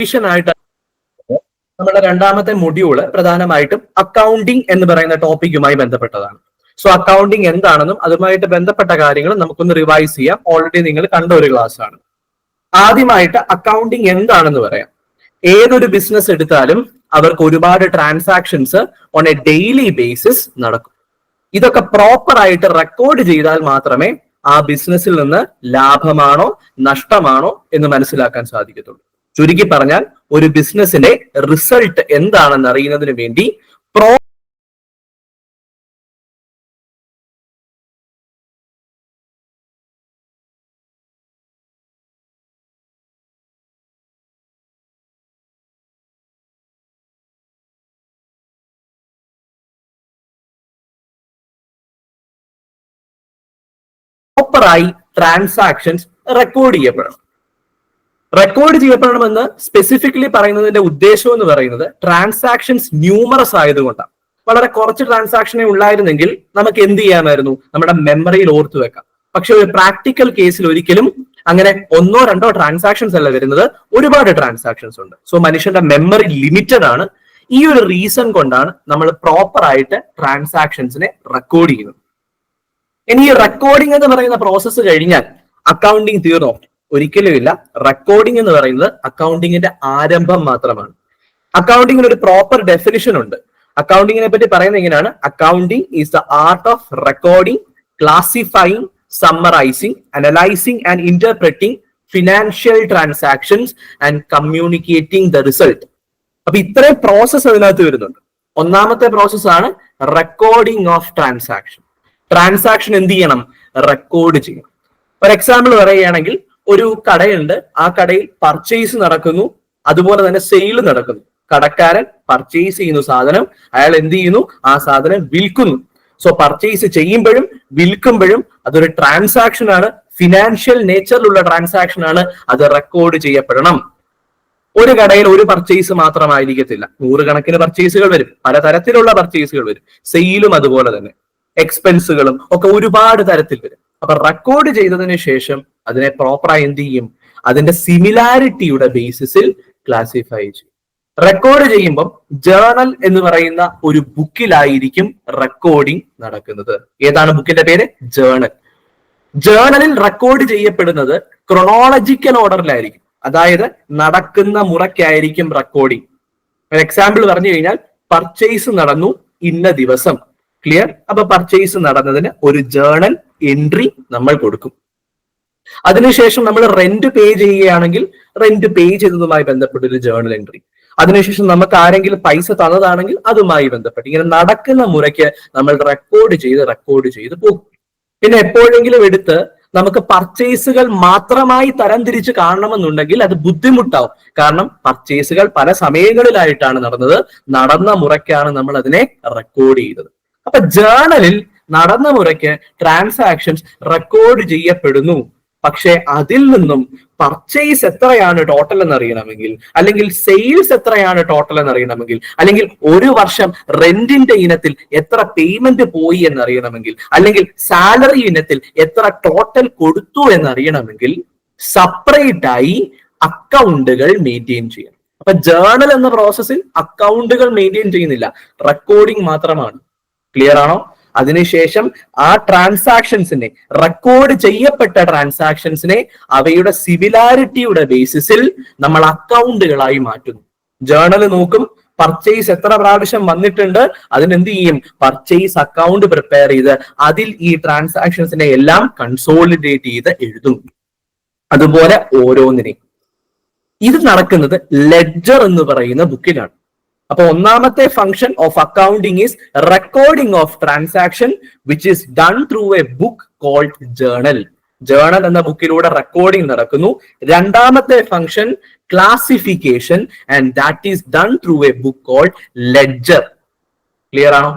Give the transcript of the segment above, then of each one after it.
ആയിട്ട് നമ്മുടെ രണ്ടാമത്തെ മൊഡ്യൂള് പ്രധാനമായിട്ടും അക്കൗണ്ടിങ് എന്ന് പറയുന്ന ടോപ്പിക്കുമായി ബന്ധപ്പെട്ടതാണ്. സോ അക്കൗണ്ടിങ് എന്താണെന്നും അതുമായിട്ട് ബന്ധപ്പെട്ട കാര്യങ്ങളും നമുക്കൊന്ന് റിവൈസ് ചെയ്യാം. ഓൾറെഡി നിങ്ങൾ കണ്ട ഒരു ക്ലാസ് ആണ്. ആദ്യമായിട്ട് അക്കൗണ്ടിങ് എന്താണെന്ന് പറയാം. ഏതൊരു ബിസിനസ് എടുത്താലും അവർക്ക് ഒരുപാട് transactions on A daily basis നടക്കും. ഇതൊക്കെ പ്രോപ്പർ ആയിട്ട് റെക്കോർഡ് ചെയ്താൽ മാത്രമേ ആ ബിസിനസ്സിൽ നിന്ന് ലാഭമാണോ നഷ്ടമാണോ എന്ന് മനസ്സിലാക്കാൻ സാധിക്കത്തുള്ളൂ. ചുരുക്കി പറഞ്ഞാൽ ഒരു ബിസിനസിന്റെ റിസൾട്ട് എന്താണെന്ന് അറിയുന്നതിന് വേണ്ടി പ്രോപ്പറായി ട്രാൻസാക്ഷൻസ് റെക്കോർഡ് ചെയ്യപ്പെടണം. റെക്കോർഡ് ചെയ്യപ്പെടണമെന്ന് സ്പെസിഫിക്കലി പറയുന്നതിന്റെ ഉദ്ദേശം എന്ന് പറയുന്നത് ട്രാൻസാക്ഷൻസ് ന്യൂമറസ് ആയതുകൊണ്ടാണ്. വളരെ കുറച്ച് ട്രാൻസാക്ഷനെ ഉള്ളായിരുന്നെങ്കിൽ നമുക്ക് എന്ത് ചെയ്യാമായിരുന്നു, നമ്മുടെ മെമ്മറിയിൽ ഓർത്തു വെക്കാം. പക്ഷെ ഒരു പ്രാക്ടിക്കൽ കേസിൽ ഒരിക്കലും അങ്ങനെ ഒന്നോ രണ്ടോ ട്രാൻസാക്ഷൻസ് അല്ല വരുന്നത്, ഒരുപാട് ട്രാൻസാക്ഷൻസ് ഉണ്ട്. സോ മനുഷ്യന്റെ മെമ്മറി ലിമിറ്റഡ് ആണ്. ഈ ഒരു റീസൺ കൊണ്ടാണ് നമ്മൾ പ്രോപ്പർ ആയിട്ട് ട്രാൻസാക്ഷൻസിനെ റെക്കോർഡ് ചെയ്യുന്നത്. ഇനി ഈ റെക്കോർഡിംഗ് എന്ന് പറയുന്ന പ്രോസസ്സ് കഴിഞ്ഞാൽ അക്കൗണ്ടിങ് തീർന്നോ? ഒരിക്കലും ഇല്ല. റെക്കോർഡിംഗ് എന്ന് പറയുന്നത് അക്കൗണ്ടിങ്ങിന്റെ ആരംഭം മാത്രമാണ്. അക്കൗണ്ടിങ്ങിന് ഒരു പ്രോപ്പർ ഡെഫിനിഷൻ ഉണ്ട്. അക്കൗണ്ടിങ്ങിനെ പറ്റി പറയുന്നത് എങ്ങനെയാണ്? Accounting is the art of recording, classifying, summarising, analysing and interpreting financial transactions and communicating the result. അപ്പൊ ഇത്രയും പ്രോസസ്സ് അതിനകത്ത് വരുന്നുണ്ട്. ഒന്നാമത്തെ പ്രോസസ് ആണ് റെക്കോർഡിംഗ് ഓഫ് ട്രാൻസാക്ഷൻ. ട്രാൻസാക്ഷൻ എന്ത് ചെയ്യണം? റെക്കോർഡ് ചെയ്യണം. ഒരു എക്സാമ്പിൾ പറയുകയാണെങ്കിൽ, ഒരു കടയുണ്ട്, ആ കടയിൽ പർച്ചേസ് നടക്കുന്നു, അതുപോലെ തന്നെ സെയിൽ നടക്കുന്നു. കടക്കാരൻ പർച്ചേസ് ചെയ്യുന്നു സാധനം, അയാൾ എന്ത് ചെയ്യുന്നു? ആ സാധനം വിൽക്കുന്നു. സോ പർച്ചേസ് ചെയ്യുമ്പോഴും വിൽക്കുമ്പോഴും അതൊരു ട്രാൻസാക്ഷൻ ആണ്, ഫിനാൻഷ്യൽ നേച്ചറിലുള്ള ട്രാൻസാക്ഷൻ ആണ്. അത് റെക്കോർഡ് ചെയ്യപ്പെടണം. ഒരു കടയിൽ ഒരു പർച്ചേസ് മാത്രമായിരിക്കത്തില്ല, നൂറുകണക്കിന് പർച്ചേസുകൾ വരും, പലതരത്തിലുള്ള പർച്ചേസുകൾ വരും. സെയിലും അതുപോലെ തന്നെ, എക്സ്പെൻസുകളും ഒക്കെ ഒരുപാട് തരത്തിൽ വരും. അപ്പൊ റെക്കോർഡ് ചെയ്തതിന് ശേഷം അതിനെ പ്രോപ്പറായി എന്ത് ചെയ്യും? അതിന്റെ സിമിലാരിറ്റിയുടെ ബേസിസിൽ ക്ലാസിഫൈ ചെയ്യും. റെക്കോർഡ് ചെയ്യുമ്പോൾ ജേർണൽ എന്ന് പറയുന്ന ഒരു ബുക്കിലായിരിക്കും റെക്കോർഡിംഗ് നടക്കുന്നത്. ഏതാണ് ബുക്കിന്റെ പേര്? ജേർണൽ. ജേർണലിൽ റെക്കോർഡ് ചെയ്യപ്പെടുന്നത് ക്രൊണോളജിക്കൽ ഓർഡറിലായിരിക്കും, അതായത് നടക്കുന്ന മുറയ്ക്കായിരിക്കും റെക്കോർഡിംഗ്. ഒരു എക്സാമ്പിൾ പറഞ്ഞു കഴിഞ്ഞാൽ, പർച്ചേസ് നടന്നു ഇന്ന ദിവസം. ക്ലിയർ? അപ്പൊ പർച്ചേസ് നടന്നതിന് ഒരു ജേർണൽ എൻട്രി നമ്മൾ കൊടുക്കും. അതിനുശേഷം നമ്മൾ റെന്റ് പേ ചെയ്യുകയാണെങ്കിൽ റെന്റ് പേ ചെയ്തതുമായി ബന്ധപ്പെട്ട ഒരു ജേർണൽ എൻട്രി. അതിനുശേഷം നമുക്ക് ആരെങ്കിലും പൈസ തന്നതാണെങ്കിൽ അതുമായി ബന്ധപ്പെട്ട് ഇങ്ങനെ നടക്കുന്ന മുറയ്ക്ക് നമ്മൾ റെക്കോർഡ് ചെയ്ത് പോകും. പിന്നെ എപ്പോഴെങ്കിലും എടുത്ത് നമുക്ക് പർച്ചേസുകൾ മാത്രമായി തരംതിരിച്ച് കാണണമെന്നുണ്ടെങ്കിൽ അത് ബുദ്ധിമുട്ടാവും. കാരണം പർച്ചേസുകൾ പല സമയങ്ങളിലായിട്ടാണ് നടന്നത്, നടന്ന മുറയ്ക്കാണ് നമ്മൾ അതിനെ റെക്കോർഡ് ചെയ്തത്. അപ്പൊ ജേർണലിൽ നടന്ന മുറയ്ക്ക് ട്രാൻസാക്ഷൻസ് റെക്കോർഡ് ചെയ്യപ്പെടുന്നു. പക്ഷെ അതിൽ നിന്നും പർച്ചേസ് എത്രയാണ് ടോട്ടൽ എന്ന് അറിയണമെങ്കിൽ, അല്ലെങ്കിൽ സെയിൽസ് എത്രയാണ് ടോട്ടൽ എന്ന് അറിയണമെങ്കിൽ, അല്ലെങ്കിൽ ഒരു വർഷം റെന്റിന്റെ ഇനത്തിൽ എത്ര പേയ്മെന്റ് പോയി എന്നറിയണമെങ്കിൽ, അല്ലെങ്കിൽ സാലറി ഇനത്തിൽ എത്ര ടോട്ടൽ കൊടുത്തു എന്നറിയണമെങ്കിൽ സെപ്പറേറ്റ് ആയി അക്കൗണ്ടുകൾ മെയിൻറ്റെയിൻ ചെയ്യണം. അപ്പൊ ജേർണൽ എന്ന പ്രോസസ്സിൽ അക്കൗണ്ടുകൾ മെയിൻറ്റെയിൻ ചെയ്യുന്നില്ല, റെക്കോർഡിംഗ് മാത്രമാണ്. ക്ലിയർ ആണോ? അതിനുശേഷം ആ ട്രാൻസാക്ഷൻസിനെ, റെക്കോർഡ് ചെയ്യപ്പെട്ട ട്രാൻസാക്ഷൻസിനെ അവയുടെ സിമിലാരിറ്റിയുടെ ബേസിസിൽ നമ്മൾ അക്കൗണ്ടുകളായി മാറ്റുന്നു. ജേർണൽ നോക്കും, പർച്ചേസ് എത്ര പ്രാവശ്യം വന്നിട്ടുണ്ട്, അതിനെന്ത് ചെയ്യും? പർച്ചേസ് അക്കൗണ്ട് പ്രിപ്പയർ ചെയ്ത് അതിൽ ഈ ട്രാൻസാക്ഷൻസിനെ എല്ലാം കൺസോളിഡേറ്റ് ചെയ്ത് എഴുതും. അതുപോലെ ഓരോന്നിനെയും. ഇത് നടക്കുന്നത് ലെഡ്ജർ എന്ന് പറയുന്ന ബുക്കിലാണ്. അപ്പൊ ഒന്നാമത്തെ function of accounting is recording of transaction which is done through a book called journal. Journal എന്ന ബുക്കിലൂടെ റെക്കോർഡിംഗ് നടക്കുന്നു. രണ്ടാമത്തെ function classification, and that is done through a book called ledger. Clear ആണോ?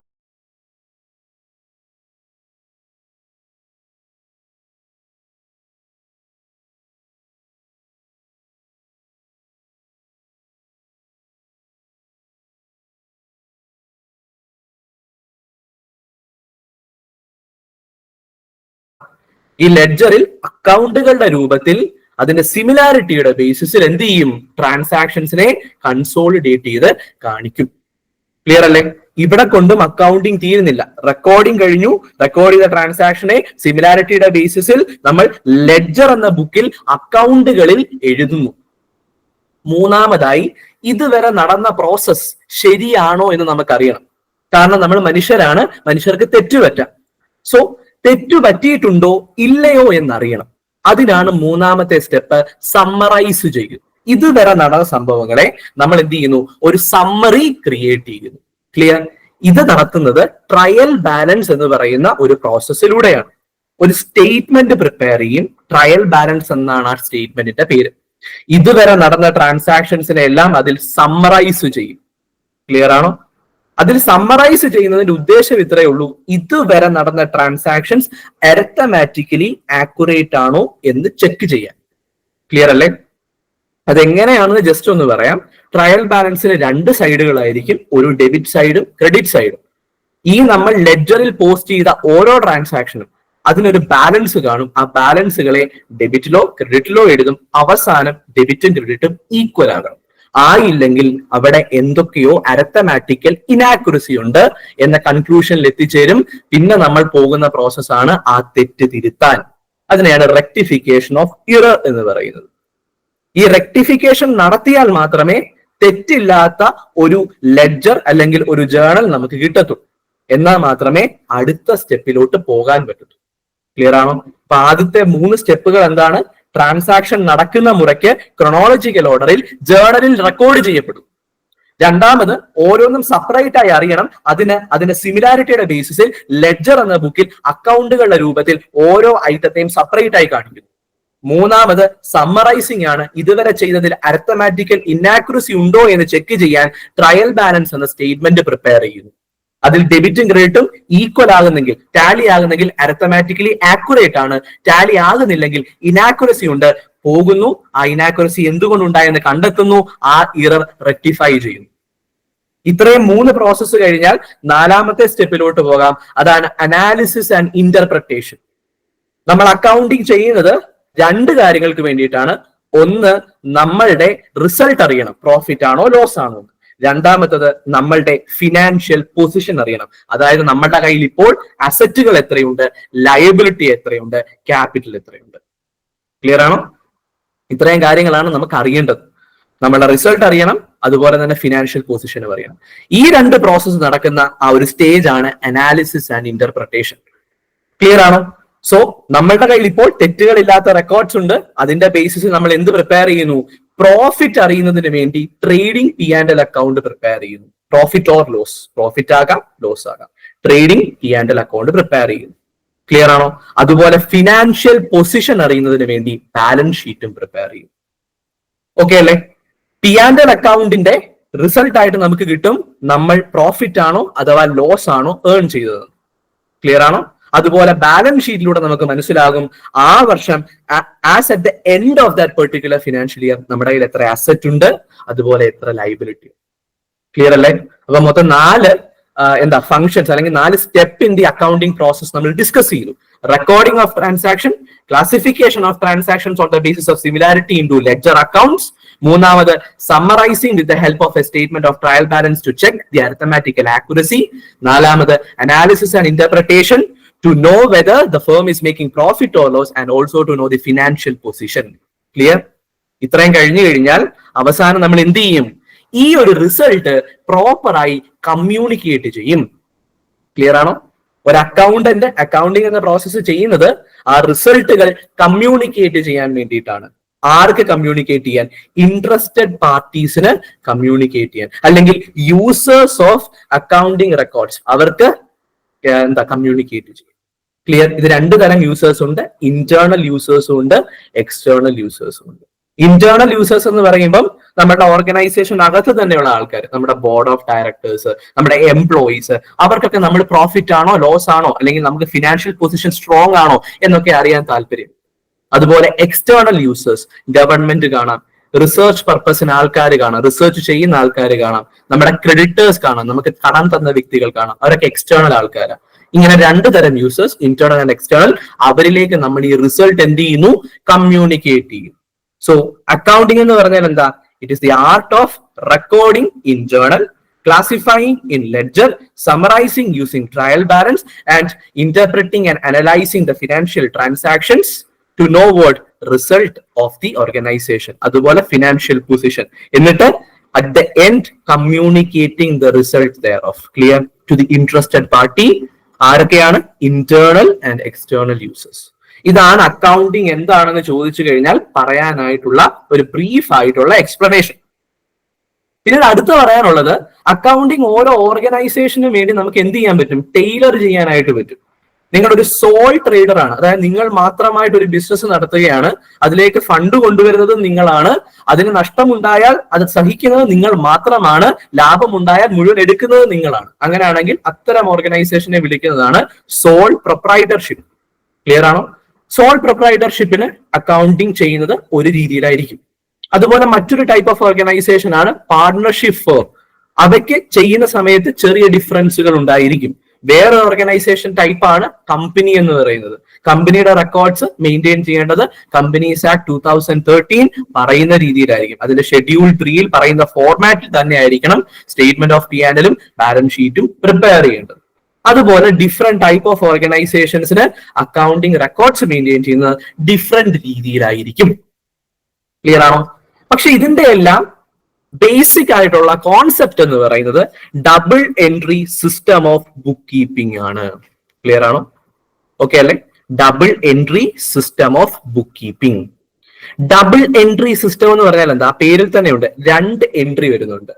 ഈ ലെഡ്ജറിൽ അക്കൗണ്ടുകളുടെ രൂപത്തിൽ അതിന്റെ സിമിലാരിറ്റിയുടെ ബേസിസിൽ എന്ത് ചെയ്യും? ട്രാൻസാക്ഷൻസിനെ കൺസോളിഡേറ്റ് ചെയ്ത് കാണിക്കും. ക്ലിയർ അല്ലേ? ഇവിടെ കൊണ്ടും അക്കൗണ്ടിങ് തീരുന്നില്ല. റെക്കോർഡിംഗ് കഴിഞ്ഞു. റെക്കോർഡ് ചെയ്ത ട്രാൻസാക്ഷനെ സിമിലാരിറ്റിയുടെ ബേസിസിൽ നമ്മൾ ലെഡ്ജർ എന്ന ബുക്കിൽ അക്കൗണ്ടുകളിൽ എഴുതുന്നു. മൂന്നാമതായി, ഇതുവരെ നടന്ന പ്രോസസ് ശരിയാണോ എന്ന് നമുക്കറിയണം. കാരണം നമ്മൾ മനുഷ്യരാണ്, മനുഷ്യർക്ക് തെറ്റുപറ്റാം. സോ തെറ്റുപറ്റിയിട്ടുണ്ടോ ഇല്ലയോ എന്നറിയണം. അതിനാണ് മൂന്നാമത്തെ സ്റ്റെപ്പ്, സമ്മറൈസ് ചെയ്യുക. ഇതുവരെ നടന്ന സംഭവങ്ങളെ നമ്മൾ എന്ത് ചെയ്യുന്നു? ഒരു സമ്മറി ക്രിയേറ്റ് ചെയ്യുന്നു. ക്ലിയർ? ഇത് നടത്തുന്നത് ട്രയൽ ബാലൻസ് എന്ന് പറയുന്ന ഒരു പ്രോസസ്സിലൂടെയാണ്. ഒരു സ്റ്റേറ്റ്മെന്റ് പ്രിപ്പയർ ചെയ്യും. ട്രയൽ ബാലൻസ് എന്നാണ് ആ സ്റ്റേറ്റ്മെന്റിന്റെ പേര്. ഇതുവരെ നടന്ന ട്രാൻസാക്ഷൻസിനെ എല്ലാം അതിൽ സമ്മറൈസ് ചെയ്യും. ക്ലിയർ ആണോ? അതിൽ സമ്മറൈസ് ചെയ്യുന്നതിന്റെ ഉദ്ദേശം ഇത്രയേ ഉള്ളൂ, ഇതുവരെ നടന്ന ട്രാൻസാക്ഷൻസ് അരിത്തമാറ്റിക്കലി ആക്യുറേറ്റ് ആണോ എന്ന് ചെക്ക് ചെയ്യാൻ. ക്ലിയർ അല്ലേ? അതെങ്ങനെയാണെന്ന് ജസ്റ്റ് ഒന്ന് പറയാം. ട്രയൽ ബാലൻസിന് രണ്ട് സൈഡുകളായിരിക്കും, ഒരു ഡെബിറ്റ് സൈഡും ക്രെഡിറ്റ് സൈഡും. ഈ നമ്മൾ ലെഡ്ജറിൽ പോസ്റ്റ് ചെയ്ത ഓരോ ട്രാൻസാക്ഷനും അതിനൊരു ബാലൻസ് കാണും. ആ ബാലൻസുകളെ ഡെബിറ്റിലോ ക്രെഡിറ്റിലോ എഴുതും. അവസാനം ഡെബിറ്റും ക്രെഡിറ്റും ഈക്വൽ ആകണം. ആയില്ലെങ്കിൽ അവിടെ എന്തൊക്കെയോ അരിത്തമാറ്റിക്കൽ ഇനാക്യുറസി ഉണ്ട് എന്ന കൺക്ലൂഷനിൽ എത്തിച്ചേരും. പിന്നെ നമ്മൾ പോകുന്ന പ്രോസസ്സാണ് ആ തെറ്റ് തിരുത്താൻ. അതിനെയാണ് റെക്ടിഫിക്കേഷൻ ഓഫ് ഇറർ എന്ന് പറയുന്നത്. ഈ റെക്ടിഫിക്കേഷൻ നടത്തിയാൽ മാത്രമേ തെറ്റില്ലാത്ത ഒരു ലെഡ്ജർ അല്ലെങ്കിൽ ഒരു ജേർണൽ നമുക്ക് കിട്ടത്തുള്ളൂ. എന്നാൽ മാത്രമേ അടുത്ത സ്റ്റെപ്പിലോട്ട് പോകാൻ പറ്റൂ. ക്ലിയർ ആണോ? അപ്പൊ ആദ്യത്തെ 3 സ്റ്റെപ്പുകൾ എന്താണ്? ട്രാൻസാക്ഷൻ നടക്കുന്ന മുറയ്ക്ക് ക്രോണോളജിക്കൽ ഓർഡറിൽ ജേർണലിൽ റെക്കോർഡ് ചെയ്യപ്പെടും. രണ്ടാമത്, ഓരോന്നും സെപ്പറേറ്റ് ആയി അറിയണം. അതിന്റെ സിമിലാരിറ്റിയുടെ ബേസിസിൽ ലെഡ്ജർ എന്ന ബുക്കിൽ അക്കൗണ്ടുകളുടെ രൂപത്തിൽ ഓരോ ഐറ്റത്തെയും സെപ്പറേറ്റ് ആയി കാണിക്കുന്നു. മൂന്നാമത്, സമ്മറൈസിംഗ് ആണ്. ഇതുവരെ ചെയ്തതിൽ അരിത്തമാറ്റിക്കൽ ഇനാക്യുറസി ഉണ്ടോ എന്ന് ചെക്ക് ചെയ്യാൻ ട്രയൽ ബാലൻസ് എന്ന സ്റ്റേറ്റ്മെന്റ് പ്രിപ്പയർ ചെയ്യുന്നു. അതിൽ ഡെബിറ്റും ക്രെഡിറ്റും ഈക്വൽ ആകുന്നെങ്കിൽ, ടാലി ആകുന്നെങ്കിൽ അരിത്തമാറ്റിക്കലി ആക്യുറേറ്റ് ആണ്. ടാലി ആകുന്നില്ലെങ്കിൽ ഇനാക്യുറസി ഉണ്ട്, പോകുന്നു. ആ ഇനാക്യുറസി എന്തുകൊണ്ടുണ്ടായെന്ന് കണ്ടെത്തുന്നു. ആ ഇറർ റെക്ടിഫൈ ചെയ്യുന്നു. ഇത്രയും 3 പ്രോസസ്സ് കഴിഞ്ഞാൽ 4ാമത്തെ സ്റ്റെപ്പിലോട്ട് പോകാം. അതാണ് അനാലിസിസ് ആൻഡ് ഇന്റർപ്രിട്ടേഷൻ. നമ്മൾ അക്കൗണ്ടിങ് ചെയ്യുന്നത് 2 കാര്യങ്ങൾക്ക് വേണ്ടിയിട്ടാണ്. ഒന്ന്, നമ്മളുടെ റിസൾട്ട് അറിയണം, പ്രോഫിറ്റ് ആണോ ലോസ് ആണോ. രണ്ടാമത്തത്, നമ്മളുടെ ഫിനാൻഷ്യൽ പൊസിഷൻ അറിയണം. അതായത് നമ്മുടെ കയ്യിൽ ഇപ്പോൾ അസറ്റുകൾ എത്രയുണ്ട്, ലയബിലിറ്റി എത്രയുണ്ട്, ക്യാപിറ്റൽ എത്രയുണ്ട്. ക്ലിയർ ആണോ? ഇത്രയും കാര്യങ്ങളാണ് നമുക്ക് അറിയേണ്ടത്. നമ്മളുടെ റിസൾട്ട് അറിയണം, അതുപോലെ തന്നെ ഫിനാൻഷ്യൽ പൊസിഷൻ അറിയണം. ഈ 2 പ്രോസസ്സ് നടക്കുന്ന ആ ഒരു സ്റ്റേജ് ആണ് അനാലിസിസ് ആൻഡ് ഇന്റർപ്രിട്ടേഷൻ. ക്ലിയർ ആണോ? സോ നമ്മളുടെ കയ്യിൽ ഇപ്പോൾ തെറ്റുകളില്ലാത്ത റെക്കോർഡ്സ് ഉണ്ട്. അതിന്റെ ബേസിസിൽ നമ്മൾ എന്ത് പ്രിപ്പയർ ചെയ്യുന്നു? പ്രോഫിറ്റ് അറിയുന്നതിന് വേണ്ടി ട്രേഡിംഗ് P&L അക്കൗണ്ട് പ്രിപ്പയർ ചെയ്യുന്നു. പ്രോഫിറ്റ് ഓർ ലോസ്, പ്രോഫിറ്റ് ആകാം ലോസ് ആകാം. ട്രേഡിംഗ് P&L അക്കൗണ്ട് പ്രിപ്പയർ ചെയ്യുന്നു. ക്ലിയർ ആണോ? അതുപോലെ ഫിനാൻഷ്യൽ പൊസിഷൻ അറിയുന്നതിന് വേണ്ടി ബാലൻസ് ഷീറ്റും പ്രിപ്പയർ ചെയ്യും. ഓക്കെ അല്ലേ? P&L അക്കൗണ്ടിന്റെ റിസൾട്ട് ആയിട്ട് നമുക്ക് കിട്ടും നമ്മൾ പ്രോഫിറ്റ് ആണോ അഥവാ ലോസ് ആണോ ഏൺ ചെയ്തത്. ക്ലിയർ ആണോ? അതുപോലെ ബാലൻസ് ഷീറ്റിലൂടെ നമുക്ക് മനസ്സിലാകും ആ വർഷം as at the end of that particular financial year നമ്മുടെ കയ്യിൽ എത്ര അസറ്റ് ഉണ്ട്, അതുപോലെ എത്ര ലൈബിലിറ്റി. ക്ലിയർ അല്ലേ? അപ്പൊ മൊത്തം 4 ഫങ്ഷൻസ് അല്ലെങ്കിൽ 4 step in the accounting process നമ്മൾ ഡിസ്കസ് ചെയ്തു. Recording of transaction, classification of transactions on the basis of similarity into ledger accounts. മൂന്നാമത്, summarising with the help of a statement of trial balance to check the arithmetical accuracy. നാലാമത്, analysis and interpretation to know whether the firm is making profit or loss and also to know the financial position. Clear? ഇത്രയും കഴിഞ്ഞു കഴിഞ്ഞാൽ അവസാനം നമ്മൾ എന്ത് ചെയ്യും? ഈ ഒരു റിസൾട്ട് പ്രോപ്പറായി കമ്മ്യൂണിക്കേറ്റ് ചെയ്യും. ക്ലിയർ ആണോ? ഒരു അക്കൗണ്ടന്റ് അക്കൗണ്ടിങ് എന്ന പ്രോസസ്സ് ചെയ്യുന്നത് ആ റിസൾട്ടുകൾ കമ്മ്യൂണിക്കേറ്റ് ചെയ്യാൻ വേണ്ടിയിട്ടാണ്. ആർക്ക് കമ്മ്യൂണിക്കേറ്റ് ചെയ്യാൻ? ഇൻട്രസ്റ്റഡ് പാർട്ടീസിന് കമ്മ്യൂണിക്കേറ്റ് ചെയ്യാൻ, അല്ലെങ്കിൽ യൂസേഴ്സ് ഓഫ് അക്കൗണ്ടിങ് റെക്കോർഡ്സ് അവർക്ക് കമ്മ്യൂണിക്കേറ്റ് ചെയ്യും. ക്ലിയർ? ഇത് 2 തരം യൂസേഴ്സ് ഉണ്ട്. ഇന്റേണൽ യൂസേഴ്സും ഉണ്ട്, എക്സ്റ്റേണൽ യൂസേഴ്സും ഉണ്ട്. ഇന്റേണൽ യൂസേഴ്സ് എന്ന് പറയുമ്പോൾ നമ്മുടെ ഓർഗനൈസേഷൻ അകത്ത് തന്നെയുള്ള ആൾക്കാർ, നമ്മുടെ ബോർഡ് ഓഫ് ഡയറക്ടേഴ്സ്, നമ്മുടെ എംപ്ലോയീസ്, അവർക്കൊക്കെ നമ്മൾ പ്രോഫിറ്റ് ആണോ ലോസ് ആണോ അല്ലെങ്കിൽ നമുക്ക് ഫിനാൻഷ്യൽ പൊസിഷൻ സ്ട്രോങ് ആണോ എന്നൊക്കെ അറിയാൻ താല്പര്യം. അതുപോലെ എക്സ്റ്റേണൽ യൂസേഴ്സ്, ഗവൺമെന്റ് കാണാം, റിസർച്ച് പർപ്പസിന് ആൾക്കാർ കാണാം, റിസർച്ച് ചെയ്യുന്ന ആൾക്കാർ കാണാം, നമ്മുടെ ക്രെഡിറ്റേഴ്സ് കാണാം, നമുക്ക് കടം തന്ന വ്യക്തികൾ കാണാം, അവരൊക്കെ എക്സ്റ്റേണൽ ആൾക്കാരാണ്. ഇങ്ങനെ 2 തരം യൂസേഴ്സ്, ഇന്റേണൽ ആൻഡ് എക്സ്റ്റേണൽ. അവരിലേക്ക് നമ്മൾ ഈ റിസൾട്ട് എന്ത് ചെയ്യുന്നു? കമ്മ്യൂണിക്കേറ്റ് ചെയ്യും. സോ അക്കൗണ്ടിങ് എന്ന് പറഞ്ഞാൽ എന്താ? It is the art of recording in journal, classifying in ledger, summarizing using trial balance, and interpreting and analyzing the financial transactions to know what result of the organization. അതുപോലെ financial position. എന്നിട്ട് at the end communicating the result thereof clear to the interested party. ആരൊക്കെയാണ്? internal and external users. ഇതാണ് accounting എന്താണെന്ന് ചോദിച്ചു കഴിഞ്ഞാൽ പറയാനായിട്ടുള്ള ഒരു brief ആയിട്ടുള്ള explanation. പിന്നീട് അടുത്ത് പറയാനുള്ളത്, അക്കൗണ്ടിങ് ഓരോ ഓർഗനൈസേഷനും വേണ്ടി നമുക്ക് എന്ത് ചെയ്യാൻ പറ്റും? ടൈലർ ചെയ്യാനായിട്ട് പറ്റും. നിങ്ങളൊരു സോൾ ട്രേഡർ ആണ്, അതായത് നിങ്ങൾ മാത്രമായിട്ട് ഒരു ബിസിനസ് നടത്തുകയാണ്, അതിലേക്ക് ഫണ്ട് കൊണ്ടുവരുന്നത് നിങ്ങളാണ്, അതിന് നഷ്ടമുണ്ടായാൽ അത് സഹിക്കുന്നത് നിങ്ങൾ മാത്രമാണ്, ലാഭമുണ്ടായാൽ മുഴുവൻ എടുക്കുന്നത് നിങ്ങളാണ്. അങ്ങനെയാണെങ്കിൽ അത്തരം ഓർഗനൈസേഷനെ വിളിക്കുന്നതാണ് സോൾ പ്രൊപ്രൈറ്റർഷിപ്പ്. ക്ലിയർ ആണോ? സോൾ പ്രൊപ്രൈറ്റർഷിപ്പിന് അക്കൗണ്ടിങ് ചെയ്യുന്നത് ഒരു രീതിയിലായിരിക്കും. അതുപോലെ മറ്റൊരു ടൈപ്പ് ഓഫ് ഓർഗനൈസേഷൻ ആണ് പാർട്ണർഷിപ്പ് ഫേം. അവയ്ക്ക് ചെയ്യുന്ന സമയത്ത് ചെറിയ ഡിഫറൻസുകൾ ഉണ്ടായിരിക്കും. വേറെ ഓർഗനൈസേഷൻ ടൈപ്പാണ് കമ്പനി എന്ന് പറയുന്നത്. കമ്പനിയുടെ റെക്കോർഡ്സ് മെയിൻറ്റെയിൻ ചെയ്യേണ്ടത് കമ്പനീസ് ആക്ട് 2013 പറയുന്ന രീതിയിലായിരിക്കും. അതിന്റെ ഷെഡ്യൂൾ 3 പറയുന്ന ഫോർമാറ്റിൽ തന്നെ ആയിരിക്കണം സ്റ്റേറ്റ്മെന്റ് ഓഫ് P&L ബാലൻസ് ഷീറ്റും പ്രിപ്പയർ ചെയ്യേണ്ടത്. അതുപോലെ ഡിഫറെന്റ് ടൈപ്പ് ഓഫ് ഓർഗനൈസേഷൻസിന് അക്കൗണ്ടിങ് റെക്കോർഡ്സ് മെയിൻറ്റെയിൻ ചെയ്യുന്നത് ഡിഫറെന്റ് രീതിയിലായിരിക്കും. ക്ലിയർ ആണോ? പക്ഷെ ഇതിന്റെ എല്ലാം ബേസിക് ആയിട്ടുള്ള കോൺസെപ്റ്റ് എന്ന് പറയുന്നത് double entry system of book keeping ആണ്. ക്ലിയർ ആണോ? ഓക്കെ അല്ലെ? Double entry system of book keeping. Double entry system എന്ന് പറഞ്ഞാൽ എന്താ? പേരിൽ തന്നെ ഉണ്ട്, രണ്ട് എൻട്രി വരുന്നുണ്ട്.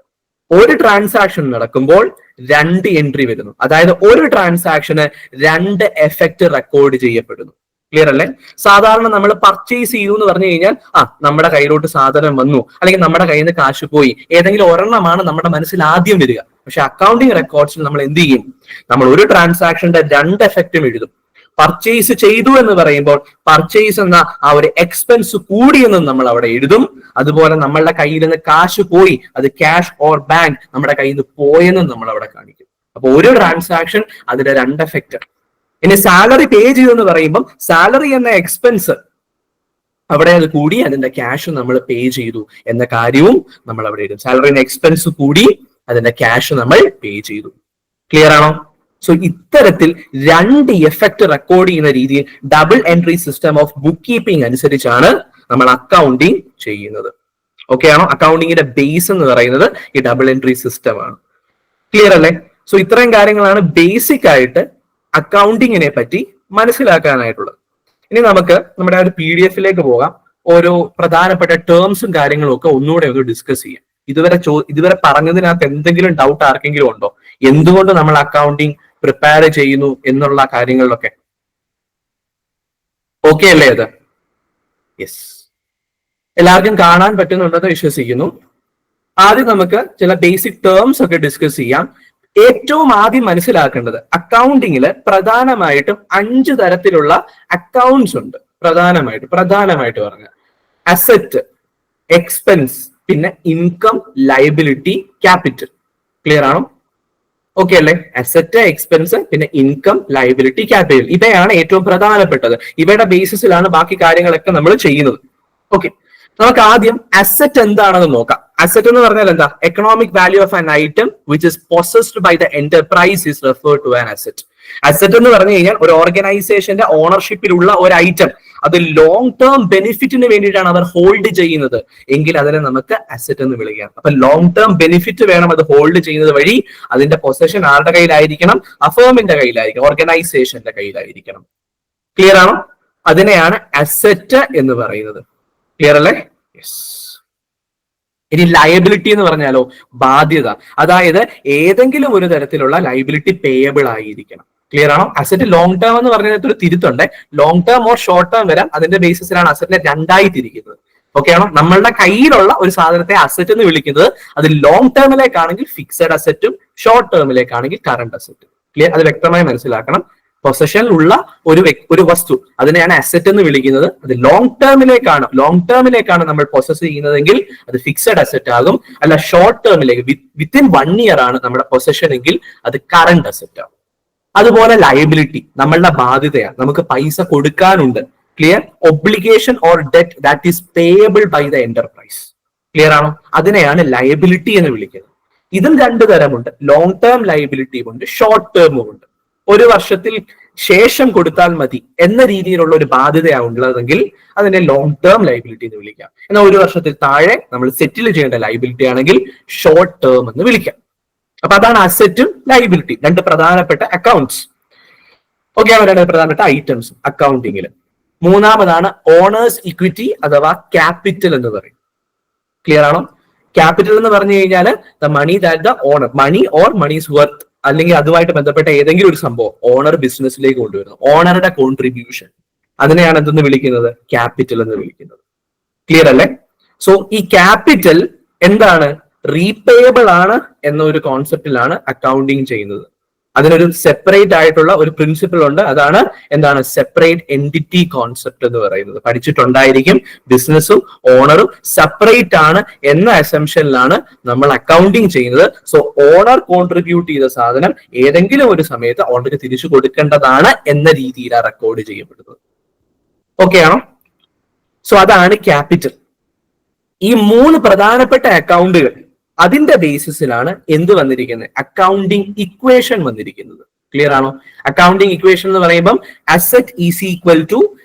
ഒരു ട്രാൻസാക്ഷൻ നടക്കുമ്പോൾ രണ്ട് എൻട്രി വരുന്നു. അതായത് ഒരു ട്രാൻസാക്ഷന് രണ്ട് എഫക്റ്റ് റെക്കോർഡ് ചെയ്യപ്പെടുന്നു. ക്ലിയർ അല്ലേ? സാധാരണ നമ്മൾ പർച്ചേസ് ചെയ്തു എന്ന് പറഞ്ഞു കഴിഞ്ഞാൽ നമ്മുടെ കയ്യിലോട്ട് സാധനം വന്നു, അല്ലെങ്കിൽ നമ്മുടെ കയ്യിൽ നിന്ന് കാശ് പോയി, ഏതെങ്കിലും ഒരെണ്ണമാണ് നമ്മുടെ മനസ്സിൽ ആദ്യം വരിക. പക്ഷെ അക്കൗണ്ടിങ് റെക്കോർഡ്സിൽ നമ്മൾ എന്ത് ചെയ്യും? നമ്മൾ ഒരു ട്രാൻസാക്ഷന്റെ രണ്ട് എഫക്റ്റും എഴുതും. പർച്ചേസ് ചെയ്തു എന്ന് പറയുമ്പോൾ പർച്ചേസ് എന്ന ആ ഒരു എക്സ്പെൻസ് കൂടിയെന്നും നമ്മൾ അവിടെ എഴുതും. അതുപോലെ നമ്മളുടെ കയ്യിൽ നിന്ന് കാശ് പോയി, അത് ക്യാഷ് ഓർ ബാങ്ക് നമ്മുടെ കയ്യിൽ നിന്ന് പോയെന്നും നമ്മൾ അവിടെ കാണിക്കും. അപ്പൊ ഒരു ട്രാൻസാക്ഷൻ അതിന്റെ രണ്ട് എഫക്റ്റ്. ഇനി സാലറി പേ ചെയ്തു എന്ന് പറയുമ്പോൾ സാലറി എന്ന എക്സ്പെൻസ് അവിടെ അത് കൂടി, അതിന്റെ ക്യാഷ് നമ്മൾ പേ ചെയ്തു എന്ന കാര്യവും നമ്മൾ അവിടെ എഴുതും. സാലറിന്റെ എക്സ്പെൻസ് കൂടി, അതിന്റെ ക്യാഷ് നമ്മൾ പേ ചെയ്തു. ക്ലിയർ ആണോ? സോ ഇത്തരത്തിൽ രണ്ട് എഫക്റ്റ് റെക്കോർഡ് ചെയ്യുന്ന രീതിയിൽ double entry system of book keeping അനുസരിച്ചാണ് നമ്മൾ അക്കൗണ്ടിങ് ചെയ്യുന്നത്. ഓക്കെ ആണോ? അക്കൗണ്ടിങ്ങിന്റെ ബേസ് എന്ന് പറയുന്നത് ഈ ഡബിൾ എൻട്രി സിസ്റ്റം ആണ്. ക്ലിയർ അല്ലേ? സോ ഇത്രയും കാര്യങ്ങളാണ് ബേസിക് ആയിട്ട് അക്കൗണ്ടിങ്ങിനെ പറ്റി മനസ്സിലാക്കാനായിട്ടുള്ളത്. ഇനി നമുക്ക് നമ്മുടെ ഒരു PDF പോകാം. ഓരോ പ്രധാനപ്പെട്ട ടേംസും കാര്യങ്ങളും ഒക്കെ ഒന്നുകൂടെ ഒന്ന് ഡിസ്കസ് ചെയ്യാം. ഇതുവരെ പറഞ്ഞതിനകത്ത് എന്തെങ്കിലും ഡൗട്ട് ആർക്കെങ്കിലും ഉണ്ടോ? എന്തുകൊണ്ട് നമ്മൾ അക്കൗണ്ടിങ് പ്രിപ്പയർ ചെയ്യുന്നു എന്നുള്ള കാര്യങ്ങളിലൊക്കെ ഓക്കെ അല്ലേ? അത് യെസ്, എല്ലാവർക്കും കാണാൻ പറ്റുന്നുണ്ടെന്ന് വിശ്വസിക്കുന്നു. ആദ്യം നമുക്ക് ചില ബേസിക് ടേംസ് ഒക്കെ ഡിസ്കസ് ചെയ്യാം. ഏറ്റവും ആദ്യം മനസ്സിലാക്കേണ്ടത് അക്കൗണ്ടിങ്ങിൽ പ്രധാനമായിട്ടും 5 തരത്തിലുള്ള അക്കൗണ്ട്സ് ഉണ്ട്. പ്രധാനമായിട്ട് പറഞ്ഞ അസറ്റ്, എക്സ്പെൻസ്, പിന്നെ ഇൻകം, ലയബിലിറ്റി, ക്യാപിറ്റൽ. ക്ലിയർ ആണോ? ഓക്കെ അല്ലേ? അസറ്റ്, എക്സ്പെൻസ്, പിന്നെ ഇൻകം, ലയബിലിറ്റി, ക്യാപിറ്റൽ. ഇവയാണ് ഏറ്റവും പ്രധാനപ്പെട്ടത്. ഇവയുടെ ബേസിസിലാണ് ബാക്കി കാര്യങ്ങളൊക്കെ നമ്മൾ ചെയ്യുന്നത്. ഓക്കെ, നമുക്ക് ആദ്യം അസറ്റ് എന്താണെന്ന് നോക്കാം. അസറ്റ് എന്ന് പറഞ്ഞാൽ എന്താ? Economic value of an item which is possessed by the enterprise is referred to an asset. Asset എന്ന് പറഞ്ഞു കഴിഞ്ഞാൽ ഒരു ഓർഗനൈസേഷന്റെ ഓണർഷിപ്പിലുള്ള ഒരു ഐറ്റം, അത് ലോങ് ടേം ബെനിഫിറ്റിന് വേണ്ടിയിട്ടാണ് അവർ ഹോൾഡ് ചെയ്യുന്നത് എങ്കിൽ അതിനെ നമുക്ക് അസറ്റ് എന്ന് വിളിക്കാം. അപ്പൊ ലോങ് ടേം ബെനിഫിറ്റ് വേണം അത് ഹോൾഡ് ചെയ്യുന്നത് വഴി. അതിന്റെ പൊസഷൻ ആരുടെ കയ്യിലായിരിക്കണം? അഫേമിന്റെ കയ്യിലായിരിക്കണം, ഓർഗനൈസേഷന്റെ കയ്യിലായിരിക്കണം. ക്ലിയർ ആണോ? അതിനെയാണ് അസറ്റ് എന്ന് പറയുന്നത്. ക്ലിയർ അല്ലേ? യെസ്. ഇനി ലയബിലിറ്റി എന്ന് പറഞ്ഞാലോ? ബാധ്യത. അതായത് ഏതെങ്കിലും ഒരു തരത്തിലുള്ള ലയബിലിറ്റി പേയബിൾ ആയിരിക്കണം. ക്ലിയർ ആണോ? അസറ്റ് ലോങ് ടേം എന്ന് പറഞ്ഞതിനകത്ത് ഒരു തിരുത്തുണ്ട്. Long term or short term വരാം. അതിന്റെ ബേസിസിലാണ് അസറ്റിനെ രണ്ടായി തിരിക്കുന്നത്. ഓക്കെ ആണോ? നമ്മളുടെ കയ്യിലുള്ള ഒരു സാധനത്തെ അസറ്റ് എന്ന് വിളിക്കുന്നത് അത് ലോങ് ടേമിലേക്കാണെങ്കിൽ ഫിക്സഡ് അസറ്റും ഷോർട്ട് ടേമിലേക്കാണെങ്കിൽ കറണ്ട് അസറ്റും. ക്ലിയർ? അത് വ്യക്തമായി മനസ്സിലാക്കണം. പൊസഷനിലുള്ള ഒരു വസ്തു അതിനെയാണ് അസറ്റ് എന്ന് വിളിക്കുന്നത്. അത് ലോങ് ടേമിലേക്കാണ് നമ്മൾ പൊസസ് ചെയ്യുന്നതെങ്കിൽ അത് ഫിക്സഡ് അസറ്റ് ആകും. അല്ല, ഷോർട്ട് ടേമിലേക്ക് വിത്തിൻ 1 ഇയർ ആണ് നമ്മുടെ പൊസഷൻ എങ്കിൽ അത് കറണ്ട് അസറ്റ് ആകും. അതുപോലെ ലയബിലിറ്റി നമ്മളുടെ ബാധ്യതയാണ്. നമുക്ക് പൈസ കൊടുക്കാനുണ്ട്. Clear? Obligation or debt that is payable by the enterprise. Clear ആണോ? അതിനെയാണ് ലയബിലിറ്റി എന്ന് വിളിക്കുന്നത്. ഇതും രണ്ടു തരമുണ്ട്. ലോങ് ടേം ലയബിലിറ്റിയും ഉണ്ട്, ഷോർട്ട് ടേമും ഉണ്ട്. ഒരു വർഷത്തിൽ ശേഷം കൊടുത്താൽ മതി എന്ന രീതിയിലുള്ള ഒരു ബാധ്യതയാണ് ഉള്ളതെങ്കിൽ അതിനെ ലോങ് ടേം ലയബിലിറ്റി എന്ന് വിളിക്കാം. എന്നാൽ ഒരു വർഷത്തിൽ താഴെ നമ്മൾ സെറ്റിൽ ചെയ്യേണ്ട ലയബിലിറ്റി ആണെങ്കിൽ ഷോർട്ട് ടേം എന്ന് വിളിക്കാം. അപ്പൊ അതാണ് അസറ്റും ലയബിലിറ്റി, രണ്ട് പ്രധാനപ്പെട്ട അക്കൗണ്ട്സ്. ഓക്കെ, രണ്ട് പ്രധാനപ്പെട്ട ഐറ്റംസ് അക്കൗണ്ടിങ്ങിൽ. മൂന്നാമതാണ് ഓണേഴ്സ് ഇക്വിറ്റി അഥവാ ക്യാപിറ്റൽ എന്ന് പറയും. ക്ലിയർ ആണോ? ക്യാപിറ്റൽ എന്ന് പറഞ്ഞു കഴിഞ്ഞാൽ the money that the owner, money or money's worth, അല്ലെങ്കിൽ അതുമായിട്ട് ബന്ധപ്പെട്ട ഏതെങ്കിലും ഒരു സംഭവം ഓണർ ബിസിനസ്സിലേക്ക് കൊണ്ടുവരുന്നു, ഓണറുടെ കോൺട്രിബ്യൂഷൻ, അതിനെയാണ് എന്തെന്ന് വിളിക്കുന്നത്? ക്യാപിറ്റൽ എന്ന് വിളിക്കുന്നത്. ക്ലിയർ അല്ലേ? സോ ഈ ക്യാപിറ്റൽ എന്താണ്? റീപേയബിൾ ആണ് എന്നൊരു കോൺസെപ്റ്റിലാണ് അക്കൗണ്ടിങ് ചെയ്യുന്നത്. അതിനൊരു സെപ്പറേറ്റ് ആയിട്ടുള്ള ഒരു പ്രിൻസിപ്പിൾ ഉണ്ട്. അതാണ് എന്താണ്? സെപ്പറേറ്റ് എൻറ്റിറ്റി കോൺസെപ്റ്റ് എന്ന് പറയുന്നത്. പഠിച്ചിട്ടുണ്ടായിരിക്കും. ബിസിനസ്സും ഓണറും സെപ്പറേറ്റ് ആണ് എന്ന അസംഷനിലാണ് നമ്മൾ അക്കൗണ്ടിങ് ചെയ്യുന്നത്. സോ ഓണർ കോൺട്രിബ്യൂട്ട് ചെയ്ത സാധനം ഏതെങ്കിലും ഒരു സമയത്ത് ഓണർക്ക് തിരിച്ചു കൊടുക്കേണ്ടതാണ് എന്ന രീതിയിലാണ് റെക്കോർഡ് ചെയ്യപ്പെടുന്നത്. ഓക്കെ ആണോ? സോ അതാണ് ക്യാപിറ്റൽ. ഈ മൂന്ന് പ്രധാനപ്പെട്ട അക്കൗണ്ടുകൾ, അതിന്റെ ബേസിസിലാണ് എന്ത് വന്നിരിക്കുന്നത്? അക്കൗണ്ടിങ് ഇക്വേഷൻ വന്നിരിക്കുന്നത്. ക്ലിയർ ആണോ? അക്കൗണ്ടിങ് ഇക്വേഷൻ എന്ന് പറയുമ്പോൾ asset is equal to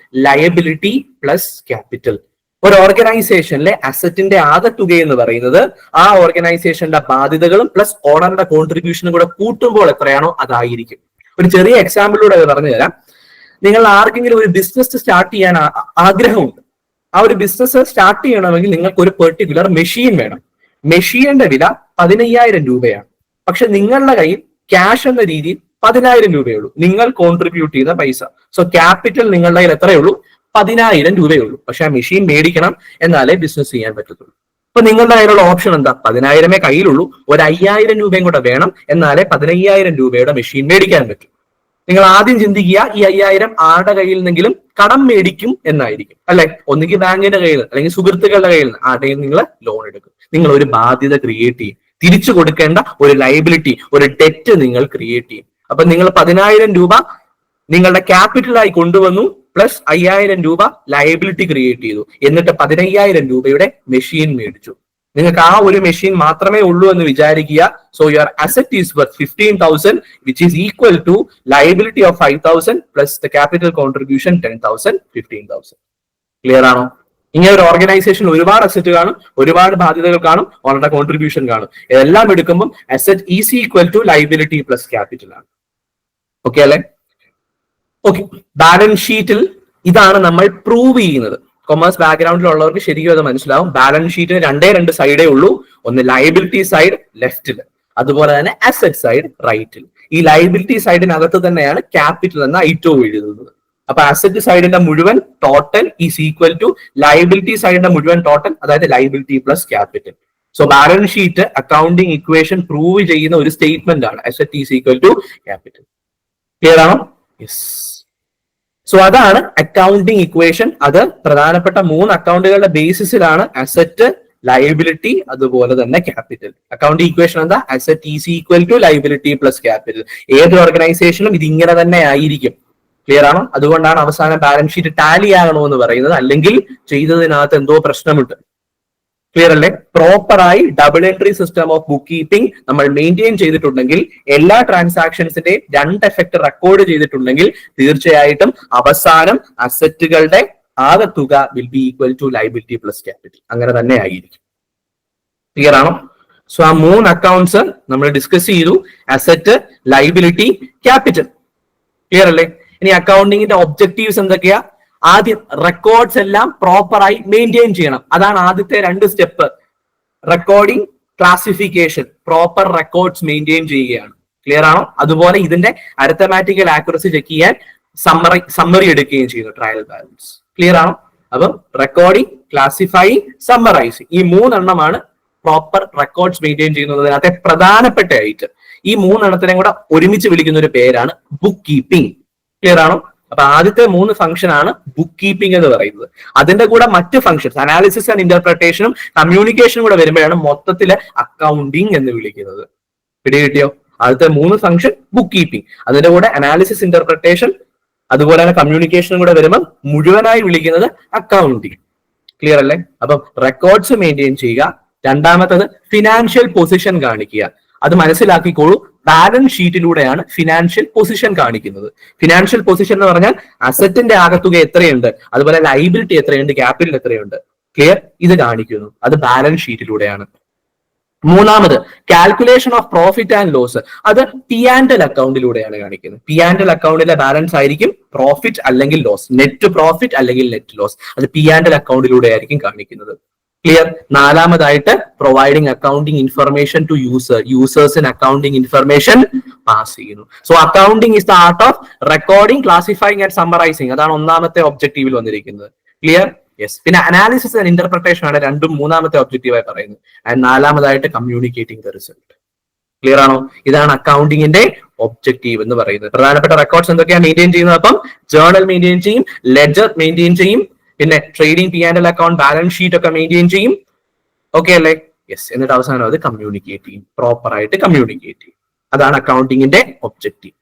liability plus capital. ഒരു ഓർഗനൈസേഷനിലെ അസറ്റിന്റെ ആകെത്തുക എന്ന് പറയുന്നത് ആ ഓർഗനൈസേഷന്റെ ബാധ്യതകളും പ്ലസ് ഓണറുടെ കോൺട്രിബ്യൂഷനും കൂടെ കൂട്ടുമ്പോൾ എത്രയാണോ അതായിരിക്കും. ഒരു ചെറിയ എക്സാമ്പിളിലൂടെ അത് പറഞ്ഞു തരാം. നിങ്ങൾ ആർക്കെങ്കിലും ഒരു ബിസിനസ് സ്റ്റാർട്ട് ചെയ്യാൻ ആഗ്രഹമുണ്ട്. ആ ഒരു ബിസിനസ് സ്റ്റാർട്ട് ചെയ്യണമെങ്കിൽ നിങ്ങൾക്ക് ഒരു പെർട്ടിക്കുലർ മെഷീൻ വേണം. മെഷീന്റെ വില 15,000 രൂപയാണ്. പക്ഷെ നിങ്ങളുടെ കയ്യിൽ ക്യാഷ് എന്ന രീതിയിൽ 10,000 രൂപയുള്ളൂ, നിങ്ങൾ കോൺട്രിബ്യൂട്ട് ചെയ്ത പൈസ. സോ ക്യാപിറ്റൽ നിങ്ങളുടെ കയ്യിൽ എത്രയുള്ളൂ? 10,000 രൂപയുള്ളൂ. പക്ഷെ ആ മെഷീൻ മേടിക്കണം, എന്നാലേ ബിസിനസ് ചെയ്യാൻ പറ്റത്തുള്ളൂ. അപ്പൊ നിങ്ങളുടെ കയ്യിലുള്ള ഓപ്ഷൻ എന്താ? 10,000 കയ്യിലുള്ളൂ, ഒരു 5,000 രൂപയും കൂടെ വേണം, എന്നാലേ 15,000 രൂപയുടെ മെഷീൻ മേടിക്കാൻ പറ്റും. നിങ്ങൾ ആദ്യം ചിന്തിക്കുക, ഈ 5,000 ആരുടെ കയ്യിൽ നിന്നെങ്കിലും കടം മേടിക്കും എന്നായിരിക്കും, അല്ലെ? ഒന്നുകിൽ ബാങ്കിന്റെ കയ്യിൽ നിന്ന്, അല്ലെങ്കിൽ സുഹൃത്തുക്കളുടെ കയ്യിൽ നിന്ന്, ആരുടെയും നിങ്ങൾ ലോൺ എടുക്കും. നിങ്ങൾ ഒരു ബാധ്യത ക്രിയേറ്റ് ചെയ്യും, തിരിച്ചു കൊടുക്കേണ്ട ഒരു ലയബിലിറ്റി, ഒരു ഡെറ്റ് നിങ്ങൾ ക്രിയേറ്റ് ചെയ്യും. അപ്പൊ നിങ്ങൾ 10,000 രൂപ നിങ്ങളുടെ ക്യാപിറ്റലായി കൊണ്ടുവന്നു, പ്ലസ് 5,000 രൂപ ലയബിലിറ്റി ക്രിയേറ്റ് ചെയ്തു, എന്നിട്ട് 15,000 രൂപയുടെ മെഷീൻ മേടിച്ചു. നിങ്ങൾക്ക് ആ ഒരു മെഷീൻ മാത്രമേ ഉള്ളൂ എന്ന് വിചാരിക്കുക. So your asset is worth 15,000 which is equal to liability of 5,000 plus the capital contribution 10,000, 15,000. Clear ആണോ? ഇങ്ങനെ ഒരു ഓർഗനൈസേഷൻ ഒരുപാട് അസറ്റ് കാണും, ഒരുപാട് ബാധ്യതകൾ കാണും, അവരുടെ കോൺട്രിബ്യൂഷൻ കാണും. ഇതെല്ലാം എടുക്കുമ്പോൾ asset is equal to liability plus capital ആണ്. ഓക്കെ അല്ലെ? ഓക്കെ, ബാലൻസ് ഷീറ്റിൽ ഇതാണ് നമ്മൾ പ്രൂവ് ചെയ്യുന്നത്. കൊമേഴ്സ് ബാക്ക്ഗ്രൗണ്ടിലുള്ളവർക്ക് ശരിക്കും അത് മനസ്സിലാവും. ബാലൻസ് ഷീറ്റിന് രണ്ട് സൈഡേ ഉള്ളൂ. ഒന്ന് ലയബിലിറ്റി സൈഡ് ലെഫ്റ്റിൽ, അതുപോലെ തന്നെ അസറ്റ് സൈഡ് റൈറ്റിൽ. ഈ ലയബിലിറ്റി സൈഡിനകത്ത് തന്നെയാണ് ക്യാപിറ്റൽ എന്ന ഐറ്റവും എഴുതുന്നത്. അപ്പൊ അസറ്റ് സൈഡിന്റെ മുഴുവൻ total is equal to liability സൈഡിന്റെ മുഴുവൻ ടോട്ടൽ, അതായത് liability plus capital. So balance sheet accounting equation prove ചെയ്യുന്ന ഒരു സ്റ്റേറ്റ്മെന്റ് ആണ് asset is equal to capital. Clear ആണോ? യെസ്. സോ അതാണ് അക്കൗണ്ടിങ് ഇക്വേഷൻ. അത് പ്രധാനപ്പെട്ട 3 അക്കൗണ്ടുകളുടെ ബേസിസിലാണ് അസറ്റ്, ലയബിലിറ്റി, അതുപോലെ തന്നെ ക്യാപിറ്റൽ. അക്കൗണ്ടിങ് ഇക്വേഷൻ എന്താ? Asset is equal to liability plus capital. ഏത് ഓർഗനൈസേഷനും ഇത് ഇങ്ങനെ തന്നെ ആയിരിക്കും. ക്ലിയർ ആണോ? അതുകൊണ്ടാണ് അവസാനം ബാലൻസ് ഷീറ്റ് ടാലി ആകണോ എന്ന് പറയുന്നത്, അല്ലെങ്കിൽ ചെയ്തതിനകത്ത് എന്തോ പ്രശ്നമുണ്ട്. ക്ലിയർ അല്ലേ? പ്രോപ്പറായി double entry system of book keeping നമ്മൾ മെയിൻറ്റെയിൻ ചെയ്തിട്ടുണ്ടെങ്കിൽ, എല്ലാ ട്രാൻസാക്ഷൻസിന്റെയും 2 എഫക്ട് റെക്കോർഡ് ചെയ്തിട്ടുണ്ടെങ്കിൽ, തീർച്ചയായിട്ടും അവസാനം അസറ്റുകളുടെ ആകെത്തുക will be equal to liability plus capital. അങ്ങനെ തന്നെ ആയിരിക്കും. ക്ലിയർ ആണോ? സോ ആ 3 അക്കൗണ്ട്സ് നമ്മൾ ഡിസ്കസ് ചെയ്തു: അസറ്റ്, ലയബിലിറ്റി, ക്യാപിറ്റൽ. ക്ലിയർ അല്ലേ? ഇനി അക്കൗണ്ടിങ്ങിന്റെ ഒബ്ജക്റ്റീവ്സ് എന്തൊക്കെയാ? ആദ്യം റെക്കോർഡ്സ് എല്ലാം പ്രോപ്പറായി മെയിൻറ്റെയിൻ ചെയ്യണം. അതാണ് ആദ്യത്തെ 2 step. Recording, classification, proper records maintain ചെയ്യുകയാണ്. ക്ലിയർ ആണോ? അതുപോലെ ഇതിന്റെ അരിത്തമാറ്റിക്കൽ ആക്യുറസി ചെക്ക് ചെയ്യാൻ സമ്മറി എടുക്കുകയും ചെയ്യുന്നു, ട്രയൽ ബാലൻസ്. ക്ലിയർ ആണോ? അപ്പം റെക്കോർഡിംഗ്, ക്ലാസിഫൈയിങ്, സമ്മറൈസിങ്, ഈ 3 എണ്ണമാണ് പ്രോപ്പർ റെക്കോർഡ്സ് മെയിൻറ്റെയിൻ ചെയ്യുന്നതിനകത്തെ പ്രധാനപ്പെട്ട ഐറ്റം. ഈ 3 എണ്ണത്തിനെയും കൂടെ ഒരുമിച്ച് വിളിക്കുന്ന ഒരു പേരാണ് ബുക്ക് കീപ്പിംഗ്. ക്ലിയർ ആണോ? അപ്പൊ ആദ്യത്തെ 3 ഫംഗ്ഷൻ ആണ് ബുക്ക് കീപ്പിംഗ് എന്ന് പറയുന്നത്. അതിന്റെ കൂടെ മറ്റ് ഫംഗ്ഷൻസ്, അനാലിസിസ് ആൻഡ് ഇന്റർപ്രിട്ടേഷനും കമ്മ്യൂണിക്കേഷനും കൂടെ വരുമ്പോഴാണ് മൊത്തത്തില് അക്കൗണ്ടിങ് എന്ന് വിളിക്കുന്നത്. പിടി കിട്ടിയോ? ആദ്യത്തെ 3 ഫംഗ്ഷൻ ബുക്ക് കീപ്പിംഗ്, അതിന്റെ കൂടെ അനാലിസിസ്, ഇന്റർപ്രിട്ടേഷൻ, അതുപോലെ തന്നെ കമ്മ്യൂണിക്കേഷനും കൂടെ വരുമ്പോൾ മുഴുവനായി വിളിക്കുന്നത് അക്കൗണ്ടിങ്. ക്ലിയർ അല്ലേ? അപ്പം റെക്കോർഡ്സ് മെയിൻറ്റെയിൻ ചെയ്യുക. രണ്ടാമത്തത് ഫിനാൻഷ്യൽ പൊസിഷൻ കാണിക്കുക. അത് മനസ്സിലാക്കിക്കോളൂ, ബാലൻസ് ഷീറ്റിലൂടെയാണ് ഫിനാൻഷ്യൽ പൊസിഷൻ കാണിക്കുന്നത്. ഫിനാൻഷ്യൽ പൊസിഷൻ എന്ന് പറഞ്ഞാൽ അസറ്റിന്റെ ആകത്തുക എത്രയുണ്ട്, അതുപോലെ ലൈബിലിറ്റി എത്രയുണ്ട്, ക്യാപിറ്റൽ എത്രയുണ്ട്. ക്ലിയർ? ഇത് കാണിക്കുന്നു, അത് ബാലൻസ് ഷീറ്റിലൂടെയാണ്. മൂന്നാമത് calculation of profit and loss. അത് പി ആൻഡ് എൽ അക്കൗണ്ടിലൂടെയാണ് കാണിക്കുന്നത്. പി ആൻഡ് എൽ അക്കൗണ്ടിലെ ബാലൻസ് ആയിരിക്കും പ്രോഫിറ്റ് അല്ലെങ്കിൽ ലോസ്, നെറ്റ് പ്രോഫിറ്റ് അല്ലെങ്കിൽ നെറ്റ് ലോസ്. അത് പി ആൻഡ് എൽ അക്കൗണ്ടിലൂടെ ആയിരിക്കും കാണിക്കുന്നത്. ക്ലിയർ? നാലാമതായിട്ട് പ്രൊവൈഡിങ് അക്കൗണ്ടിങ് ഇൻഫർമേഷൻ ടു യൂസേഴ്സിന് അക്കൗണ്ടിങ് ഇൻഫർമേഷൻ പാസ് ചെയ്യുന്നു. So accounting is the art of recording, classifying and summarising. അതാണ് ഒന്നാമത്തെ ഒബ്ജക്റ്റീവിൽ വന്നിരിക്കുന്നത്. ക്ലിയർ? യെസ്. പിന്നെ അനാലിസിസ് ആൻഡ് ഇന്റർപ്രിട്ടേഷൻ ആണ് രണ്ടും മൂന്നാമത്തെ ഒബ്ജക്റ്റീവായി പറയുന്നത്. ആൻഡ് നാലാമതായിട്ട് കമ്മ്യൂണിക്കേറ്റിംഗ് ദ റിസൾട്ട്. ക്ലിയർ ആണോ? ഇതാണ് അക്കൗണ്ടിങ്ങിന്റെ ഒബ്ജക്റ്റീവ് എന്ന് പറയുന്നത്. പ്രധാനപ്പെട്ട റെക്കോർഡ്സ് എന്തൊക്കെയാണ് മെയിൻറ്റെയിൻ ചെയ്യുന്നത്? അപ്പം ജേർണൽ മെയിൻറ്റെയിൻ ചെയ്യും, ലെഡ്ജർ മെയിൻറ്റെയിൻ ചെയ്യും, പിന്നെ trading P and L account, balance sheet ഒക്കെ മെയിൻറ്റെയിൻ ചെയ്യും. ഓക്കെ അല്ലേ? യെസ്. എന്നിട്ട് അവസാനം അത് കമ്മ്യൂണിക്കേറ്റ് ചെയ്യും, പ്രോപ്പർ ആയിട്ട് കമ്മ്യൂണിക്കേറ്റ് ചെയ്യും. അതാണ് അക്കൗണ്ടിങ്ങിന്റെ ഒബ്ജക്റ്റീവ്.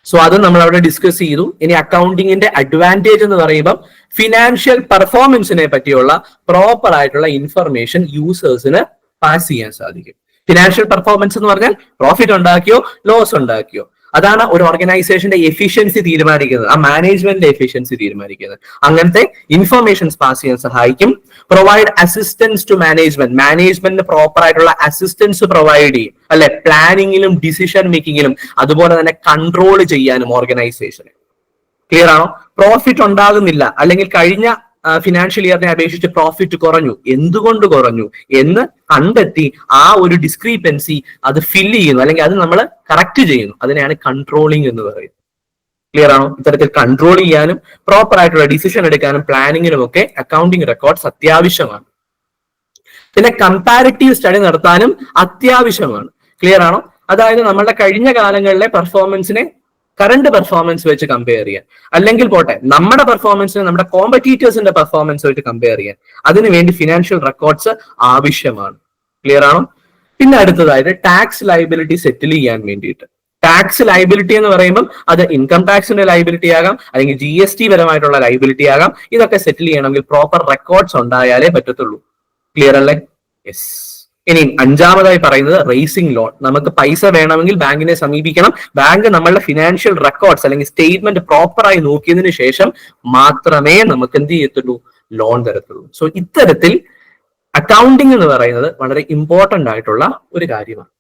സോ അത് നമ്മൾ അവിടെ ഡിസ്കസ് ചെയ്തു. ഇനി അക്കൗണ്ടിങ്ങിന്റെ അഡ്വാൻറ്റേജ് എന്ന് പറയുമ്പോൾ ഫിനാൻഷ്യൽ പെർഫോമൻസിനെ പറ്റിയുള്ള പ്രോപ്പർ ആയിട്ടുള്ള ഇൻഫർമേഷൻ യൂസേഴ്സിന് പാസ് ചെയ്യാൻ സാധിക്കും. ഫിനാൻഷ്യൽ പെർഫോമൻസ് എന്ന് പറഞ്ഞാൽ പ്രോഫിറ്റ് ഉണ്ടാക്കിയോ ലോസ് ഉണ്ടാക്കിയോ, അതാണ് ഒരു ഓർഗനൈസേഷന്റെ എഫിഷ്യൻസി തീരുമാനിക്കുന്നത്, ആ മാനേജ്മെന്റിന്റെ എഫിഷ്യൻസി തീരുമാനിക്കുന്നത്. അങ്ങനത്തെ ഇൻഫർമേഷൻസ് പാസ് ചെയ്യാൻ സഹായിക്കും. പ്രൊവൈഡ് അസിസ്റ്റൻസ് ടു മാനേജ്മെന്റ്, മാനേജ്മെന്റിന് പ്രോപ്പർ ആയിട്ടുള്ള അസിസ്റ്റൻസ് പ്രൊവൈഡ് ചെയ്യും, അല്ലെ? പ്ലാനിങ്ങിലും ഡിസിഷൻ മേക്കിങ്ങിലും, അതുപോലെ തന്നെ കൺട്രോൾ ചെയ്യാനും ഓർഗനൈസേഷന്. ക്ലിയർ ആണോ? പ്രോഫിറ്റ് ഉണ്ടാകുന്നില്ല, അല്ലെങ്കിൽ കഴിഞ്ഞ ഫിനാൻഷ്യൽ ഇയറിനെ അപേക്ഷിച്ച് പ്രോഫിറ്റ് കുറഞ്ഞു, എന്തുകൊണ്ട് കുറഞ്ഞു എന്ന് കണ്ടെത്തി ആ ഒരു ഡിസ്ക്രീപ്പൻസി അത് ഫില്ല് ചെയ്യുന്നു, അല്ലെങ്കിൽ അത് നമ്മൾ കറക്റ്റ് ചെയ്യുന്നു. അതിനെയാണ് കൺട്രോളിങ് എന്ന് പറയുന്നത്. ക്ലിയർ ആണോ? ഇത്തരത്തിൽ കൺട്രോൾ ചെയ്യാനും പ്രോപ്പർ ആയിട്ടുള്ള ഡിസിഷൻ എടുക്കാനും പ്ലാനിങ്ങിനും ഒക്കെ അക്കൗണ്ടിങ് റെക്കോർഡ്സ് അത്യാവശ്യമാണ്. പിന്നെ കമ്പാരിറ്റീവ് സ്റ്റഡി നടത്താനും അത്യാവശ്യമാണ്. ക്ലിയർ ആണോ? അതായത് നമ്മളുടെ കഴിഞ്ഞ കാലങ്ങളിലെ പെർഫോമൻസിനെ കറണ്ട് പെർഫോമൻസ് വെച്ച് കമ്പയർ ചെയ്യാൻ, അല്ലെങ്കിൽ പോട്ടെ നമ്മുടെ പെർഫോമൻസിനെ നമ്മുടെ കോമ്പറ്റീറ്റേഴ്സിന്റെ പെർഫോമൻസ് വെച്ച് കമ്പയർ ചെയ്യാൻ, അതിനുവേണ്ടി ഫിനാൻഷ്യൽ റെക്കോർഡ്സ് ആവശ്യമാണ്. ക്ലിയർ ആണോ? പിന്നെ അടുത്തതായിട്ട് ടാക്സ് ലയബിലിറ്റി സെറ്റിൽ ചെയ്യാൻ വേണ്ടിയിട്ട്. ടാക്സ് ലയബിലിറ്റി എന്ന് പറയുമ്പോൾ അത് ഇൻകം ടാക്സിന്റെ ലയബിലിറ്റി ആകാം, അല്ലെങ്കിൽ GST പരമായിട്ടുള്ള ലയബിലിറ്റി ആകാം. ഇതൊക്കെ സെറ്റിൽ ചെയ്യണമെങ്കിൽ പ്രോപ്പർ റെക്കോർഡ്സ് ഉണ്ടായാലേ പറ്റത്തുള്ളൂ. ക്ലിയർ അല്ലേ? യെസ്. ഇനി അഞ്ചാമതായി പറയുന്നത് റേസിംഗ് ലോൺ. നമുക്ക് പൈസ വേണമെങ്കിൽ ബാങ്കിനെ സമീപിക്കണം. ബാങ്ക് നമ്മളുടെ ഫിനാൻഷ്യൽ റെക്കോർഡ്സ് അല്ലെങ്കിൽ സ്റ്റേറ്റ്മെന്റ് പ്രോപ്പറായി നോക്കിയതിനു ശേഷം മാത്രമേ നമുക്ക് എന്ത് ചെയ്യത്തുള്ളൂ? ലോൺ തരത്തുള്ളൂ. സോ ഇത്തരത്തിൽ അക്കൗണ്ടിങ് എന്ന് പറയുന്നത് വളരെ ഇമ്പോർട്ടന്റ് ആയിട്ടുള്ള ഒരു കാര്യമാണ്.